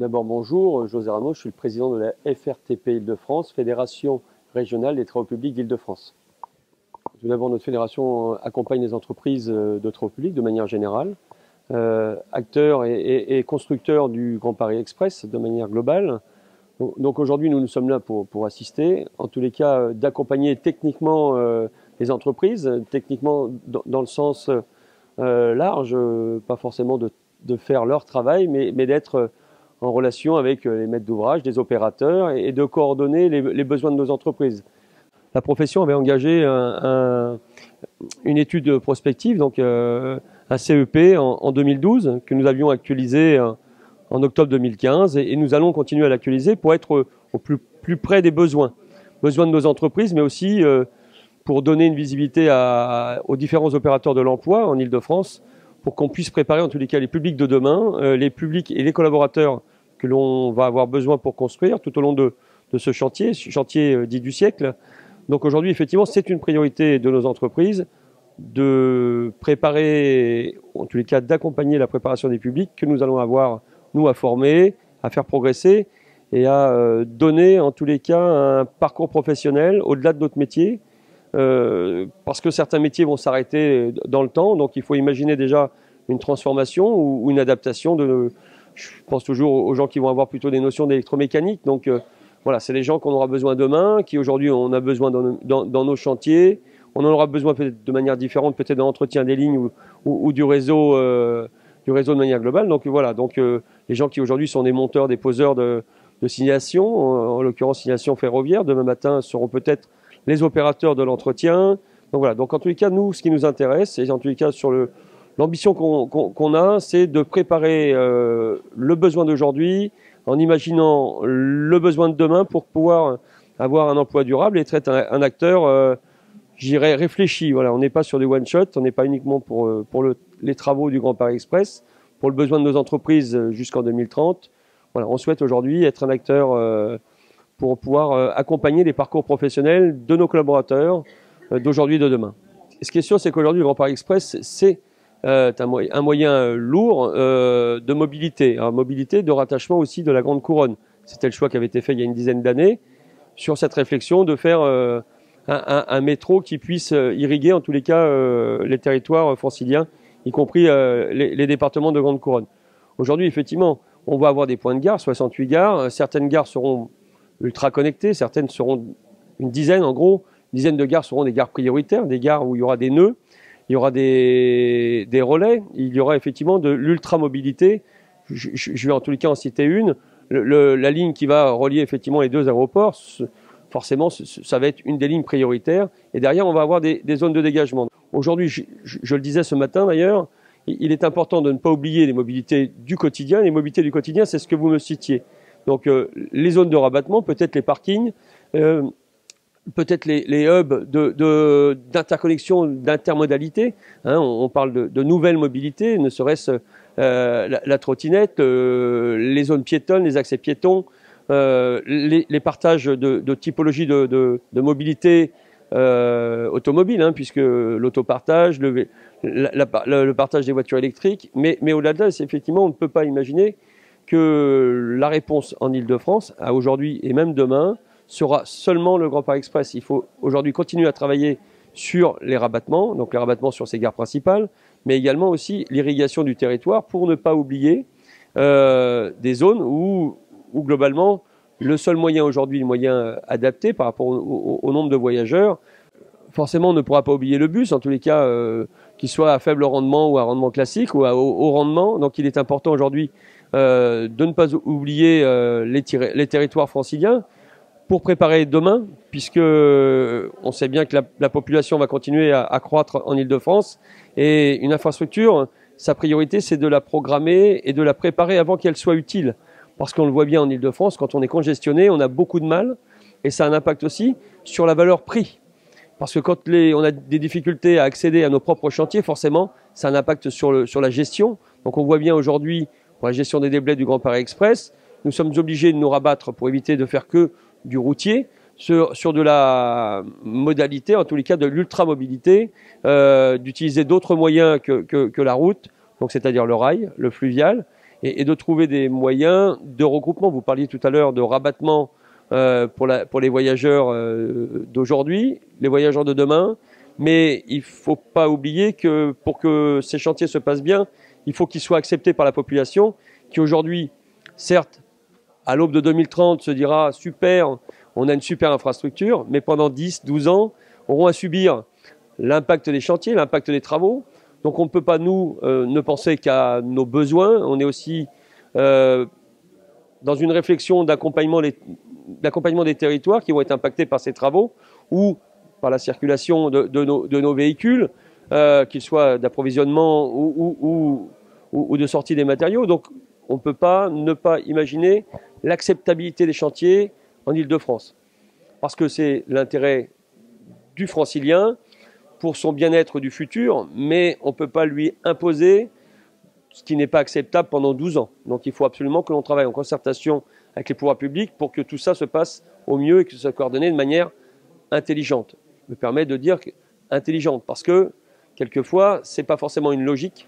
D'abord, bonjour, José Ramos, je suis le président de la FRTP Île-de-France, Fédération régionale des travaux publics d'Île-de-France. Tout d'abord, notre fédération accompagne les entreprises de travaux publics de manière générale, acteurs et constructeurs du Grand Paris Express de manière globale. Donc aujourd'hui, nous sommes là pour assister, en tous les cas, d'accompagner techniquement les entreprises, techniquement dans le sens large, pas forcément de faire leur travail, mais d'être en relation avec les maîtres d'ouvrage, des opérateurs et de coordonner les besoins de nos entreprises. La profession avait engagé une étude prospective, donc un CEP en 2012, que nous avions actualisé en octobre 2015, et nous allons continuer à l'actualiser pour être au plus près des besoins de nos entreprises, mais aussi pour donner une visibilité aux différents opérateurs de l'emploi en Île-de-France, pour qu'on puisse préparer en tous les cas les publics de demain, les publics et les collaborateurs que l'on va avoir besoin pour construire tout au long de ce chantier dit du siècle. Donc aujourd'hui, effectivement, c'est une priorité de nos entreprises de préparer, en tous les cas d'accompagner la préparation des publics que nous allons avoir, nous, à former, à faire progresser et à donner, en tous les cas, un parcours professionnel au-delà de notre métier, parce que certains métiers vont s'arrêter dans le temps, donc il faut imaginer déjà une transformation ou une adaptation je pense toujours aux gens qui vont avoir plutôt des notions d'électromécanique, donc voilà, c'est les gens qu'on aura besoin demain, qui aujourd'hui on a besoin dans nos chantiers. On en aura besoin peut-être de manière différente, peut-être dans l'entretien des lignes ou du réseau de manière globale. Donc voilà, les gens qui aujourd'hui sont des monteurs, des poseurs de signalisation, en l'occurrence signalisation ferroviaire, demain matin seront peut-être les opérateurs de l'entretien. Donc voilà, donc en tous les cas, nous, ce qui nous intéresse, et en tous les cas sur l'ambition qu'on a, c'est de préparer le besoin d'aujourd'hui, en imaginant le besoin de demain pour pouvoir avoir un emploi durable et être un acteur, je dirais, réfléchi. Voilà, on n'est pas sur des one-shot, on n'est pas uniquement pour les travaux du Grand Paris Express, pour le besoin de nos entreprises jusqu'en 2030. Voilà, on souhaite aujourd'hui être un acteur pour pouvoir accompagner les parcours professionnels de nos collaborateurs d'aujourd'hui et de demain. Ce qui est sûr, c'est qu'aujourd'hui, le Grand Paris Express, c'est un moyen lourd de mobilité, mobilité de rattachement aussi de la Grande Couronne. C'était le choix qui avait été fait il y a une dizaine d'années sur cette réflexion de faire un métro qui puisse irriguer en tous les cas les territoires franciliens, y compris les départements de Grande Couronne. Aujourd'hui, effectivement, on va avoir des points de gare, 68 gares. Certaines gares seront ultra connectées, certaines seront une dizaine en gros. Une dizaine de gares seront des gares prioritaires, des gares où il y aura des nœuds. Il y aura des relais, il y aura effectivement de l'ultra-mobilité. Je vais en tous les cas en citer une. La ligne qui va relier effectivement les deux aéroports, forcément, ça va être une des lignes prioritaires. Et derrière, on va avoir des zones de dégagement. Aujourd'hui, je le disais ce matin d'ailleurs, il est important de ne pas oublier les mobilités du quotidien. Les mobilités du quotidien, c'est ce que vous me citiez. Donc les zones de rabattement, peut-être les parkings, peut-être les hubs d'interconnexion, d'intermodalité. On parle de nouvelles mobilités, ne serait-ce la trottinette, les zones piétonnes, les accès piétons, les partages de typologie de mobilité automobile, puisque l'autopartage, le partage des voitures électriques. Mais au-delà de ça, effectivement, on ne peut pas imaginer que la réponse en Île-de-France, à aujourd'hui et même demain, sera seulement le Grand Paris Express. Il faut aujourd'hui continuer à travailler sur les rabattements, donc les rabattements sur ces gares principales, mais également aussi l'irrigation du territoire pour ne pas oublier des zones où globalement le seul moyen aujourd'hui, le moyen adapté par rapport au nombre de voyageurs, forcément on ne pourra pas oublier le bus, en tous les cas qu'il soit à faible rendement ou à rendement classique ou à haut rendement. Donc il est important aujourd'hui de ne pas oublier les territoires franciliens, pour préparer demain, puisque on sait bien que la population va continuer à croître en Île-de-France, et une infrastructure, sa priorité, c'est de la programmer et de la préparer avant qu'elle soit utile. Parce qu'on le voit bien en Île-de-France, quand on est congestionné, on a beaucoup de mal, et ça a un impact aussi sur la valeur prix. Parce que quand on a des difficultés à accéder à nos propres chantiers, forcément, ça a un impact sur la gestion. Donc on voit bien aujourd'hui, pour la gestion des déblais du Grand Paris Express, nous sommes obligés de nous rabattre pour éviter de faire que du routier, sur de la modalité, en tous les cas de l'ultra-mobilité, d'utiliser d'autres moyens que la route, donc c'est-à-dire le rail, le fluvial, et de trouver des moyens de regroupement. Vous parliez tout à l'heure de rabattement pour les voyageurs d'aujourd'hui, les voyageurs de demain, mais il ne faut pas oublier que pour que ces chantiers se passent bien, il faut qu'ils soient acceptés par la population, qui aujourd'hui, certes, à l'aube de 2030, se dira « super, on a une super infrastructure », mais pendant 10, 12 ans, auront à subir l'impact des chantiers, l'impact des travaux. Donc on ne peut pas, nous, ne penser qu'à nos besoins. On est aussi dans une réflexion d'accompagnement des territoires qui vont être impactés par ces travaux ou par la circulation de nos véhicules, qu'ils soient d'approvisionnement ou de sortie des matériaux. Donc on ne peut pas ne pas imaginer l'acceptabilité des chantiers en Île-de-France. Parce que c'est l'intérêt du francilien pour son bien-être du futur, mais on ne peut pas lui imposer ce qui n'est pas acceptable pendant 12 ans. Donc il faut absolument que l'on travaille en concertation avec les pouvoirs publics pour que tout ça se passe au mieux et que ce soit coordonné de manière intelligente. Je me permets de dire intelligente parce que quelquefois, ce n'est pas forcément une logique,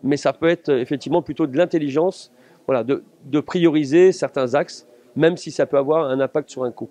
mais ça peut être effectivement plutôt de l'intelligence, voilà, de prioriser certains axes, même si ça peut avoir un impact sur un coût.